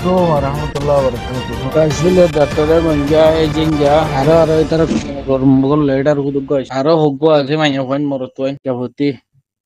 warahmatullahi wabarakatuh. Kasile dattare manja ejinja aro itar mogol leader hudu guys aro huggo ase manya point morotwen kabuti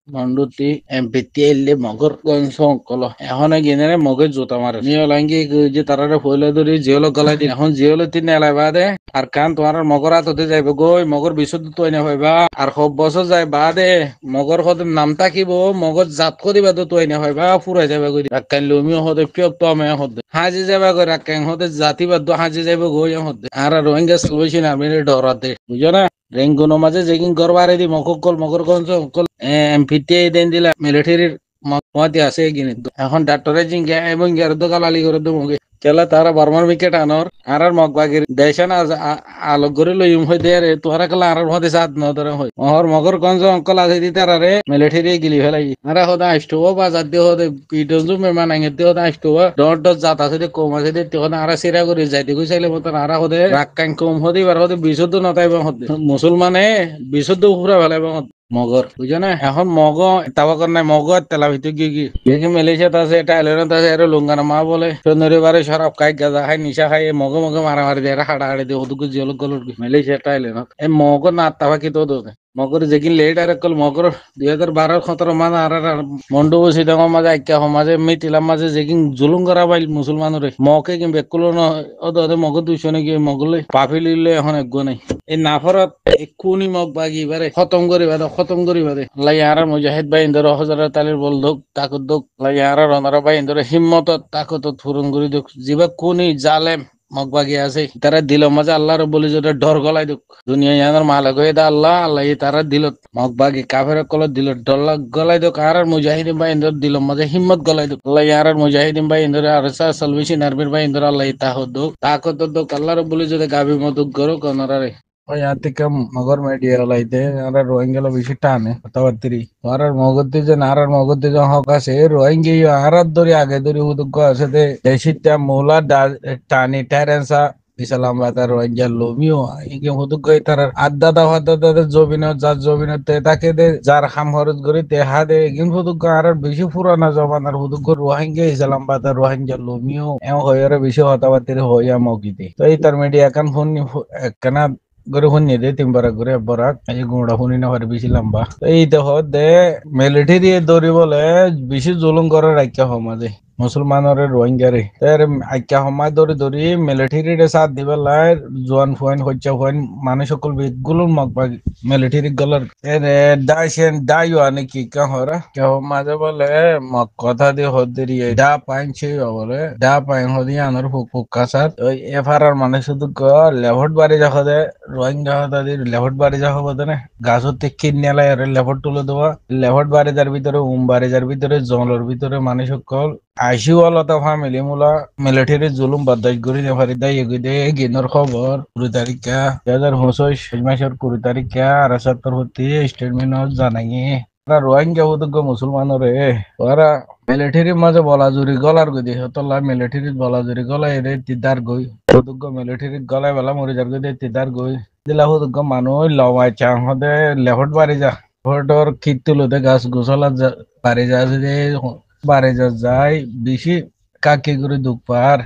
Manduti empati elle mogor gonso kolo এখন গিনে মগে জুতা মারে নিয়ে লাঙ্গি যে তারারে ফইলে ধরি জিওলো গলাই দিন এখন জিওলো তিন এলাই বাদে আর কান তোমার মগর আততে যাইব গই মগর বিশুদ্ধ তো এনে হইবা আর সব বছর যায় বাদে মগর হদ নাম তাকিব মগর জাত করিবা তো এনে হইবা ফুরাই যাবে গই রাকান লমিও হদে পিয়ক তো আমে হদে হাজি যাবে গই রাকান হদে জাতি বাদ হাজি যাইব গই হদে আর রোহিঙ্গা সলুশন আমি ডরাতে বুঝো না রেঙ্গুনো মাঝে যেগিন গরবারে দি মককল মগর গঞ্জ অকল এমপিটি দেন দিলা মিলিটারির মতে আছে গিনে এখন ডাক্তারে জিঙ্গা এবং গেরদ গালালি করে দমগে কেলা তারা বর্মার উইকেট আনর আর মগবাগির দেশন আলোক করে লইম হই দে রে তোরা কেলা আর মধ্যে সাথ ন ধরে হই ওহর মগর গঞ্জ অঙ্কল আছে দি তারারে মিলিটারি গিলি ফেলাই আর হদা আইস্টো বাজার দি হদে পিটনজু মেমান আঙ্গে দি হদা আইস্টো ডট ডট জাত আছে দি কম আছে দি তখন আর সিরা করে যাইতে কইছাইলে মতন আর হদে রাক্কান কম হদি বার হদে বিশুদ্ধ নতাইব হদে মুসলমানে বিশুদ্ধ পুরা ফেলাইব মগর বুঝছো না এখন মগ তাবাকর নাই মগ তেলা ভিতর গিয়ে মালয়েশিয়াত আছে থাইল্যান্ডত আছে আর লুঙ্গানা মা বলে শনিবারে সরাব খাই গাঁজা খাই নিশা খাই মগ মগ মারামারি দিয়ে হাড়া হাড়ি দিয়ে ওদুকু জিয়লক গলর মালয়েশিয়া থাইল্যান্ডত এই মগ না তাবাকি তো দোকে মগর যেগিন লেট আর কল মগর 2012-17 মান আর মন্ডু সিদাঙ্গর মাঝে আইকা সমাজে মিটিলাম মাঝে যেগিন জুলুম করা বাইল মুসলমানরে মকে কিন বেকুলো ন ওদে মগ দুইশো নাকি মগলে পাফি লিলে এখন একগো নাই এই নাফরত কোনি মগ বাগি বারে খতম করিবা দে লাই আর মুজাহিদ ভাই ইন্দর হজরত তালির বল দোক তাকত দোক লাই আর রনারা ভাই ইন্দর হিম্মত তাকত ফুরন করি দোক জিবা কোনি জালেম মগবাগি আছে তারা দিল মাঝে আল্লাহর বলি যদি ডর গলাই দুক দুনিয়া ইয়ানোর মালিক হয়ে দা আল্লাহ তারা দিল মগবাগি কাফের কল দিল ডর গলাই দুক আর মুজাহিদিন ভাই ইন্দর দিল মাঝে হিম্মত গলাই দুক আল্লাহ আর মুজাহিদিন ভাই ইন্দর আর সালভেশন আর্মির ভাই ইন্দর আল্লাহ তাকত দুক আল্লাহর বলি যদি গাবি মদুক গরো কনরারে ಯಾತಿಕ ಮಗರ್ ಮೇಡಿಯಲ್ಲ ಐತೆ ಯಾರ ರೋಹಿಂಗೆಲ್ಲ ವಿಶಿಟ್ಟಾನೆ ತವತ್ತಿರಿ ಯಾರ ಮಗತ್ತಿಜ ನಾರಾರ್ ಮಗತ್ತಿಜ ಹಕಾಸೆ ರೋಹಿಂಗಿ ಆರದ್ದರಿ ಆಗೇದರಿ ಹುದುಕ ಅಸದೆ ದೇಶಿತ್ಯ ಮೂಲ টানি টেরেন্সা ইসলাম বাতার রোহিঙ্গা লোমিও ইকে হুদুক তার আদাদা হাদাদা জবিন যার জবিন তে তাকে দে যার খাম খরচ করে তে হাদে ইগিন হুদুক আর বেশি পুরানা জমানার হুদুক রোহিঙ্গা ইসলাম বাতার রোহিঙ্গা লোমিও এও হয়রে বেশি হতাবাতির হইয়া মগিতে তো এই তার মিডিয়া কান ফোন একখানা গরে শুনি দে তিনবার করে বরাক এই গুড়া শুনি না হরে বেশি লম্বা এই দেহ দে মিলিটারি দৌড়ি বলে বেশি জুলুম করে রাখা সমাজে মুসলমানরে রোহিঙ্গারে তার আইকা সময় ধরে ধরে মিলিটারির সাথ দিবেলাই জোয়ান ফুয়ান হচ্ছে ফুয়ান মানুষ সকল বেগুলোর মগবা মিলিটারি গলার দাইছেন দাইও নাকি কাহরা কেহ মাঝে বলে মগ কথা দিয়ে হদ্দেরি ডা পাইছে বলে ডা পাইন হদি আনার ফুক কাসার ওই এফআরআর মানে শুধু লেভট বাড়ি যা দে রোহিঙ্গা তাদের লেভট বাড়ি যা হবো না গাছত কিনে লাই আর লেভট তুলে দেওয়া লেভট বাড়ি যার ভিতরে বাড়ি যার ভিতরে জঙ্গলের ভিতরে মানুষ সকল আইসিওয়ালতা ফ্যামিলি মুলা মিলিটারি জুলুম বাদাই করি নেফারি দাই এগুদে গিনর খবর 20 তারিখা 2025 মাসের 20 তারিখা আর 70 হতে স্টেটমেন্ট জানাই রোহিঙ্গা হুদুগ মুসলমানরে ওরা মিলিটারির মাঝে বলা জুরি গলার গদি হতলা মিলিটারির বলা জুরি গলায় রে তিদার গই হুদুগ মিলিটারির গলায় বেলা মরে যার গদি তিদার গই দিলা হুদুগ মানুষ লওয়াই চাং হদে লেহট বাড়ি যা হটর খিত তুলতে গাছ গোছলা বাড়ি যা যে বাড়ি যা যায় বেশি কাকি করে দুঃখ পার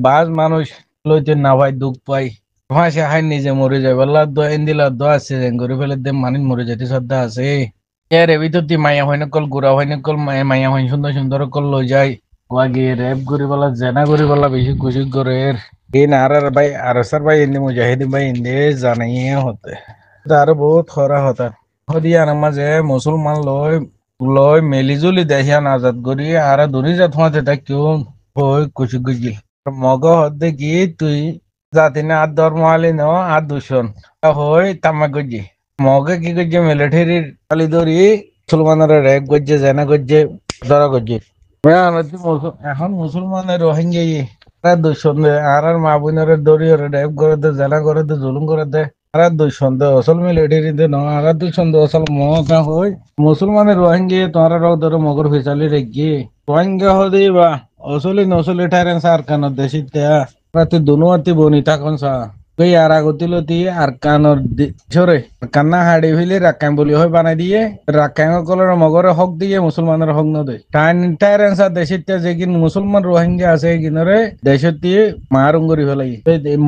বাজ মানুষ লইতে না ভাই দুঃখ পাই ভাষা হাই নিজে মরে যায় বল্লা দিলা আছে করে ফেলে দে মানুষ মরে যেতে শ্রদ্ধা আছে এর ভিতর দি মায়া হয় নকল গুড়া হয় নকল মায়া হয় সুন্দর সুন্দর কল লই যায় ওয়াগে রেপ করি বলা জেনা করি বলা বেশি খুশি করে এই আর ভাই আর স্যার ভাই ইন্দি মুজাহিদিন ভাই ইন্দি জানাই হতে আর বহুত খরা হতা হদিয়ার মাঝে মুসলমান লয় লয় মেলিজুলি দেশিয়ান আজাদ করি আর দুনি জাত হতে তা কেউ হই কুচি গুজিল মগ হতে কি তুই জাতি না আর ধর্ম আলি ন আর দূষণ হই তামা গুজি মগে কি করছে মিলিটারির কালি ধরি মুসলমানের রেপ করছে জেনা করছে ধরা করছে এখন মুসলমানের রোহিঙ্গা দূষণ আর মা বোনের দড়ি রেপ করে দে জেনা করে দে জুলুম করে দে আর দূষণ দে অসল মিলিটারি দে আর দূষণ দে অসল মহা হই মুসলমানের রোহিঙ্গা তোমার রোগ ধরে মগর ফিসালি রেখি রোহিঙ্গা হদি বা অসলি নসলি ঠাইরেন সার কেন দেশিতে রাতে দুনুয়াতি বনি থাকুন সা এই আর আগতিলতি আর কানর সরে কান্না হাড়ি হইলে রাক্কাম বলি হয় বানাই দিয়ে রাক্কাম কলর মগরে হক দিয়ে মুসলমানের হক নদে টাইর এনসার দেশের যেগিন মুসলমান রোহিঙ্গা আছে গিনরে দেশের দিয়ে মারুঙ্গরি ফেলাই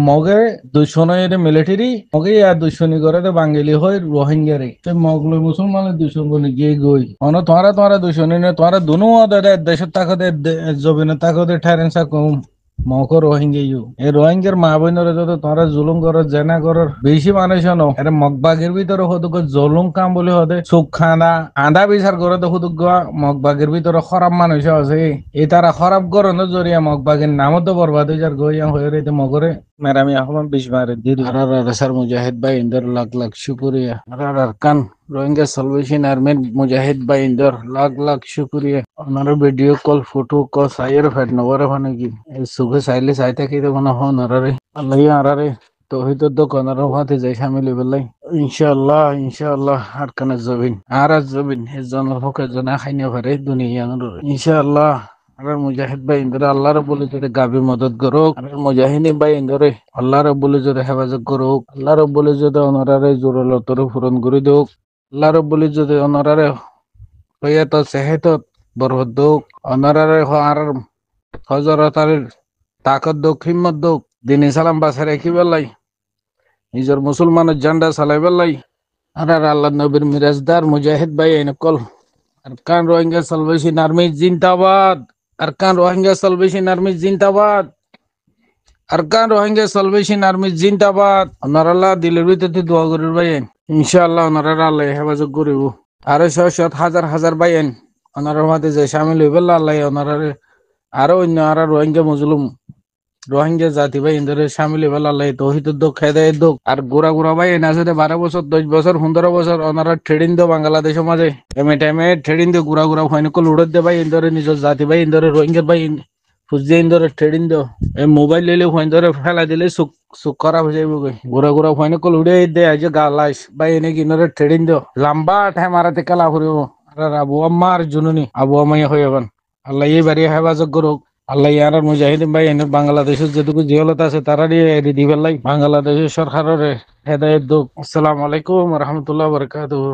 মগে দুশনের মিলিটারি মগে আর দুশনি করে বাঙালি হয় রোহিঙ্গারে মগলো মুসলমানের দুশন বলে গিয়ে গই অন তোরা দুশনি নে তোরা দুনো দেশের তাকতে জবিনের তাকতে টাইর এনসার কম মকর রোহিঙ্গা এই রোহিঙ্গার মা বোনের যত তোরা জুলুম করো জেনা করো বেশি মানুষ ন এটা মগবাগের ভিতরে হতো জলুম কাম বলে হতে চোখ খানা আধা বিচার করে তো হুদুক মগবাগের ভিতরে খারাপ মানুষ আছে এই তারা খারাপ গরনের জরিয়া মগবাগের নামও তো বরবাদ হয়ে যার গইয়া হয়ে রইতে মগরে মেরামি আহমান বিশ মারে দিদি স্যার মুজাহিদ ভাই ইন্দর লাখ লাখ শুক্রিয়া আর কান রোহিঙ্গা সলভেশন আর্মির মুজাহিদ ভাই ইন্দর লাখ লাখ শুক্রিয়া ওনার ভিডিও কল ফটো কল সাইয়ের ফেট নবরে মানে কি সুখে চাইলে চাই থাকি তো কোনো হন আল্লাহ আরারে তহিদ দোকানের হাতে যাই সামিল বেলাই ইনশাআল্লাহ আর কানে জবিন আর জবিন এজনের হকে জনা খাইনে পারে দুনিয়া ইনশাআল্লাহ আর মুজাহিদ ভাই ইন্দরে আল্লাহ রব্বুল যদি গাবি মদত করুক আর মুজাহিদ ভাই ইন্দরে আল্লাহ রব্বুল যদি হেফাজত করুক আল্লাহ রব্বুল যদি অনারারে জোরলতর পূরণ করে দেউক আল্লাহ রব্বুল যদি অনারারে হইয়াত সেহেত বরহত দৌক অনারারে আর হজরতার তাকত দৌক হিম্মত দৌক দিন সালাম বাসা রেখি বেলাই নিজের মুসলমানের জান্ডা চালাই বেলাই আর আল্লাহ নবীর মিরাজদার মুজাহিদ ভাই এনকল আরকান রোহিঙ্গা সালভেশন আর্মি জিন্দাবাদ আরকান রোহিঙ্গা সালভেশন আর্মি জিন্দাবাদ আরকান রোহিঙ্গা সালভেশন আর্মি জিন্দাবাদ ওনারা দিলের ভিতরে দোয়া করির ভাইয়েন ইনশাআল্লাহ ওনারা আল্লাহ হেফাজত করিব আরো শত হাজার ভাইয়েন ওনারা মাঝে যে সামিল হইবে আল্লাহ ওনারা আরো অন্য আর রোহিঙ্গা মজলুম রোহিঙ্গা জাতি ভাই ইন্দরে সামিল হইবে আল্লাহ তৌহিদ দোক খেদায়েত দোক আর গোরা ভাই এনে আছে 12 বছর 10 বছর 15 বছর ওনারা ট্রেডিং দো বাংলাদেশের মাঝে টাইমে ট্রেডিং দো গোরা হয়নি কল উড়ত দে ভাই ইন্দরে নিজের জাতি ভাই ইন্দরে রোহিঙ্গা ভাই ফুজে ইন্দরে ট্রেডিং দো মোবাইল লইলে হইন ধরে ফেলা দিলে সুখ খারাপ হয়ে যাইব গোরা হয়নি কল উড়ে দে আজ গালাইস ভাই এনে কিনরে ট্রেডিং দো লম্বা টাইম মারাতে কালা করিব আর আবু আম্মার জুনুনি আবু আম্মাই হইবান আল্লাহ এই বাড়ি হেফাজত করুক আল্লাহ ইয়ার মুজাহিদিন ভাই এনে বাংলাদেশের যেটুকু জিহলতা আছে তারা দিয়ে দিবেলাই বাংলাদেশের সরকারের হেদায়ত দুক আসসালামু আলাইকুম রহমতুল্লাহ বরকাতুহু